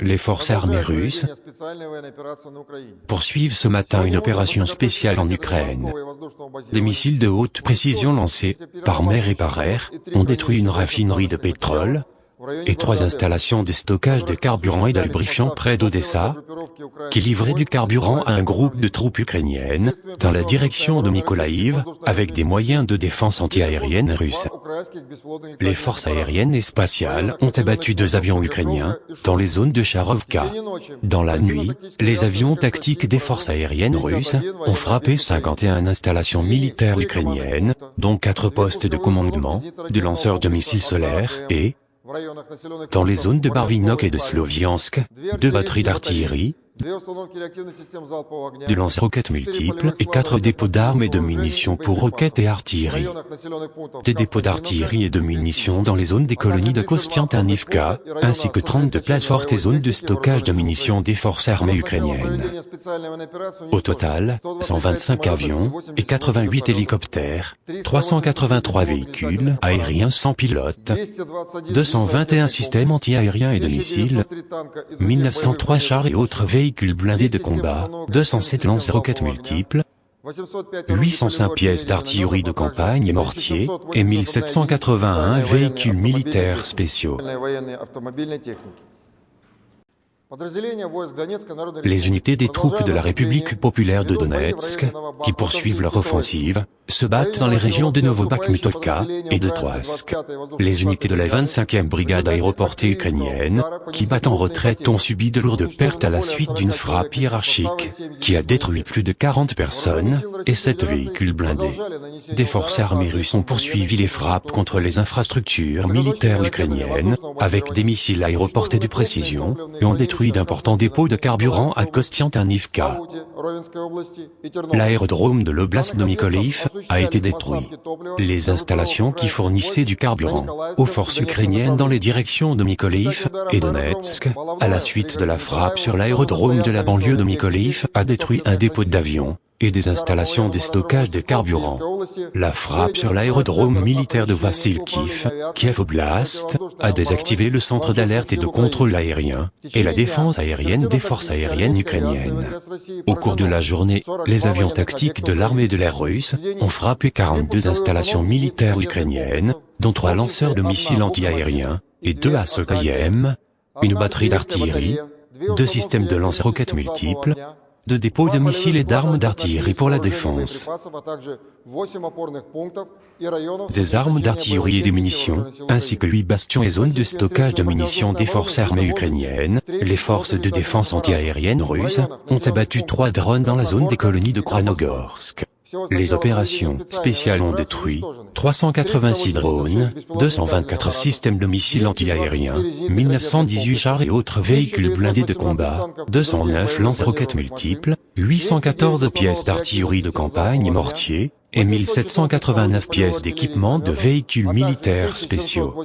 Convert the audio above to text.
Les forces armées russes poursuivent ce matin une opération spéciale en Ukraine. Des missiles de haute précision lancés, par mer et par air, ont détruit une raffinerie de pétrole et 3 installations de stockage de carburant et de lubrifiant près d'Odessa, qui livraient du carburant à un groupe de troupes ukrainiennes, dans la direction de Mykolaïv, avec des moyens de défense anti-aérienne russes. Les forces aériennes et spatiales ont abattu 2 avions ukrainiens, dans les zones de Charovka. Dans la nuit, les avions tactiques des forces aériennes russes ont frappé 51 installations militaires ukrainiennes, dont 4 postes de commandement, de lanceurs de missiles solaires et, dans les zones de Barvinok et de Sloviansk, 2 batteries d'artillerie, de lance-roquettes multiples et 4 dépôts d'armes et de munitions pour roquettes et artillerie. Des dépôts d'artillerie et de munitions dans les zones des colonies de Kostiantinivka, ainsi que 32 places fortes et zones de stockage de munitions des forces armées ukrainiennes. Au total, 125 avions et 88 hélicoptères, 383 véhicules aériens sans pilote, 221 systèmes anti-aériens et de missiles, 1903 chars et autres véhicules blindés de combat, 207 lance-roquettes multiples, 805 pièces d'artillerie de campagne et mortiers, et 1781 véhicules militaires spéciaux. Les unités des troupes de la République populaire de Donetsk, qui poursuivent leur offensive, se battent dans les régions de Novobakhmutovka et de Troitsk. Les unités de la 25e brigade aéroportée ukrainienne, qui battent en retraite, ont subi de lourdes pertes à la suite d'une frappe hiérarchique, qui a détruit plus de 40 personnes, et 7 véhicules blindés. Des forces armées russes ont poursuivi les frappes contre les infrastructures militaires ukrainiennes, avec des missiles aéroportés de précision, et ont détruit d'importants dépôts de carburant à Kostiantinivka. L'aérodrome de l'oblast de Mykolaïv a été détruit. Les installations qui fournissaient du carburant aux forces ukrainiennes dans les directions de Mykolaïv et Donetsk, à la suite de la frappe sur l'aérodrome de la banlieue de Mykolaïv, a détruit un dépôt d'avions et des installations de stockage de carburant. La frappe sur l'aérodrome militaire de Vassilkiv, Kiev Oblast, a désactivé le centre d'alerte et de contrôle aérien, et la défense aérienne des forces aériennes ukrainiennes. Au cours de la journée, les avions tactiques de l'armée de l'air russe ont frappé 42 installations militaires ukrainiennes, dont 3 lanceurs de missiles anti-aériens, et 2 ASOK-IM, une batterie d'artillerie, 2 systèmes de lance-roquettes multiples, 2 dépôts de missiles et d'armes d'artillerie pour la défense, des armes d'artillerie et des munitions, ainsi que 8 bastions et zones de stockage de munitions des forces armées ukrainiennes. Les forces de défense anti-aérienne russes ont abattu 3 drones dans la zone des colonies de Kranogorsk. Les opérations spéciales ont détruit 386 drones, 224 systèmes de missiles anti-aériens, 1918 chars et autres véhicules blindés de combat, 209 lance-roquettes multiples, 814 pièces d'artillerie de campagne et mortiers, et 1789 pièces d'équipement de véhicules militaires spéciaux.